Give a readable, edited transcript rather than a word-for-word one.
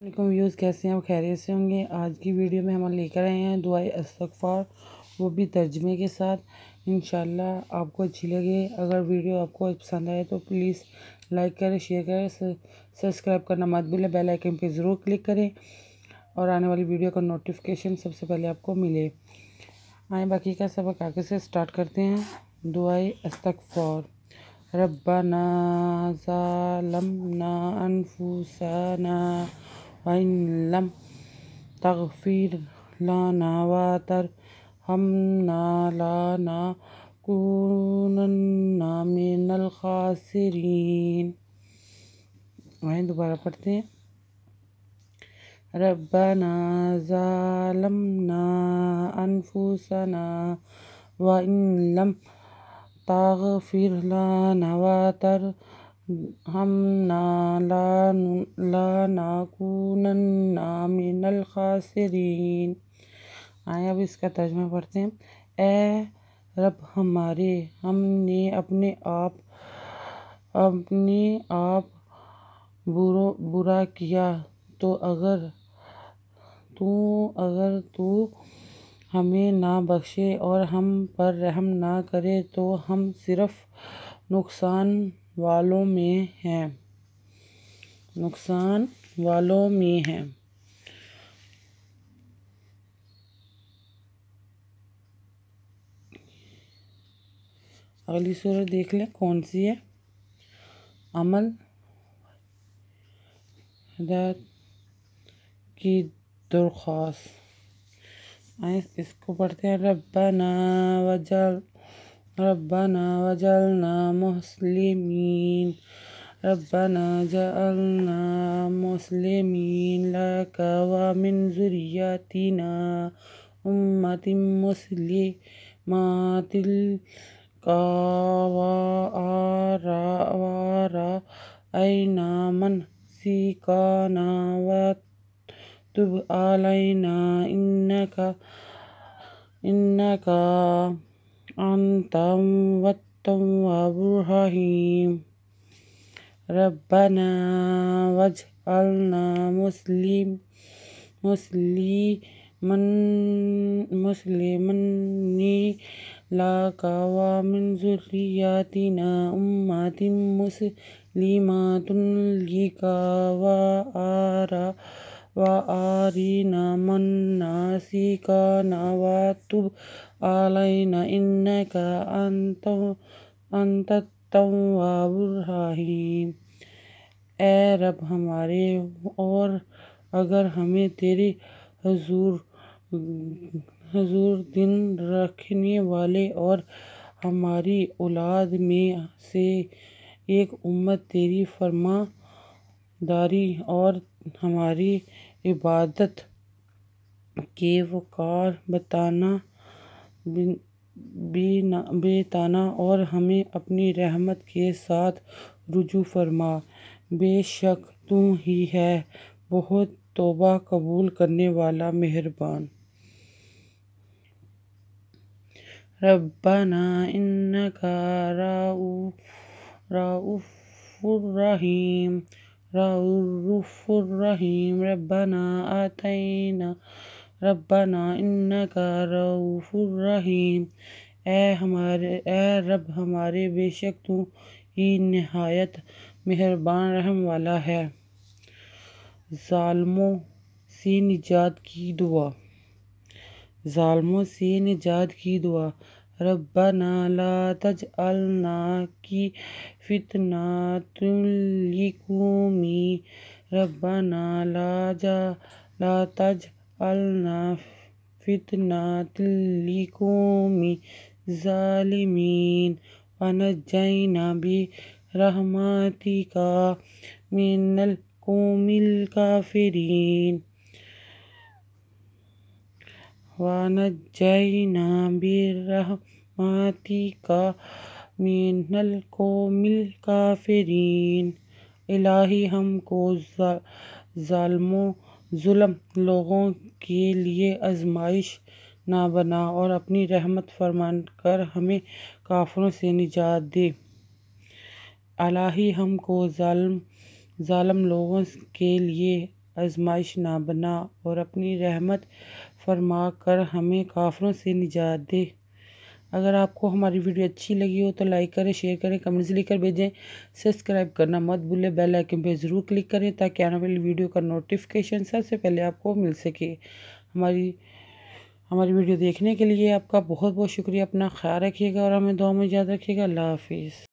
علیکم ویوز، کیسے ہیں آپ؟ خیریت سے ہوں گے۔ آج کی ویڈیو میں ہم لے کر آئے ہیں دعائے استغفار، وہ بھی ترجمے کے ساتھ۔ انشاءاللہ آپ کو اچھی لگے۔ اگر ویڈیو آپ کو پسند آئے تو پلیز لائک کریں، شیئر کریں، سبسکرائب کرنا مت بھولیں، بیل آئیکن پہ ضرور کلک کریں اور آنے والی ویڈیو کا نوٹیفیکیشن سب سے پہلے آپ کو ملے۔ آئیں باقی کا سبق آگے سے سٹارٹ کرتے ہیں۔ دعائے استغفار۔ ربنا ظلمنا انفسنا وَإِن لَمْ تَغْفِرْ لَنَا وَتَرْحَمْنَا لَنَكُونَنَّ مِنَ الْخَاسِرِينَ۔ آئیں دوبارہ پڑھتے ہیں۔ ربنا ظلمنا انفسنا وَإِن لَمْ تَغْفِرْ لَنَا وَتَرْحَمْنَا لَنَكُونَنَّ مِنَ الْخَاسِرِينَ۔ آئیں اب اس کا ترجمہ پڑھتے ہیں۔ اے رب ہمارے، ہم نے اپنے آپ برا کیا تو اگر تو ہمیں نہ بخشے اور ہم پر رحم نہ کرے تو ہم صرف نقصان والوں میں ہیں۔ اگلی صورت دیکھ لیں کون سی ہے۔ عمل ہدایت کی درخواست۔ آئیں اس کو پڑھتے ہیں۔ ربنا وجعلنا مسلمين لك ومن ذريتنا أمة مسلمة لك وأرنا مناسكنا وتب علينا إنك أنت التواب الرحيم۔ ربنا واجعلنا مسلمين لك ومن ذريتنا أمة مسلمة لك وأرنا مناسكنا وتب علينا إنك أنت التواب الرحيم۔ اے رب ہمارے، اور اگر ہمیں تیرے حضور دن رکھنے والے اور ہماری اولاد میں سے ایک امت تیری فرما داری اور ہماری عبادت کے وقار بتانا اور ہمیں اپنی رحمت کے ساتھ رجوع فرما۔ بے شک تو ہی ہے بہت توبہ قبول کرنے والا، مہربان۔ ربنا انک رؤوف رحیم۔ ربنا انک رؤوف رحیم۔ اے رب ہمارے، بے شک تو ہی نہایت مہربان رحم والا ہے۔ ظالموں سے نجات کی دعا۔ ربنا لا تجعلنا کی فتنة للقوم ربنا لا تجعلنا فتنة للقوم الظالمين ونجنا برحمتك من القوم الكافرين۔ ونجنا برحمتك من القوم الكافرين۔ الہی ہم کو ظلم لوگوں کے لیے آزمائش نہ بنا اور اپنی رحمت فرما کر ہمیں کافروں سے نجات دے۔ الہی ہم کو ظالم لوگوں کے لیے آزمائش نہ بنا اور اپنی رحمت فرما کر ہمیں کافروں سے نجات دے۔ اگر آپ کو ہماری ویڈیو اچھی لگی ہو تو لائک کریں، شیئر کریں، کمنٹس لکھ کر بھیجیں، سبسکرائب کرنا مت بھولیں، بیل آئیکن پہ ضرور کلک کریں تاکہ آنے والی ویڈیو کا نوٹیفیکیشن سب سے پہلے آپ کو مل سکے۔ ہماری ویڈیو دیکھنے کے لیے آپ کا بہت بہت شکریہ۔ اپنا خیال رکھیے گا اور ہمیں دعا میں یاد رکھیے گا۔ اللہ حافظ۔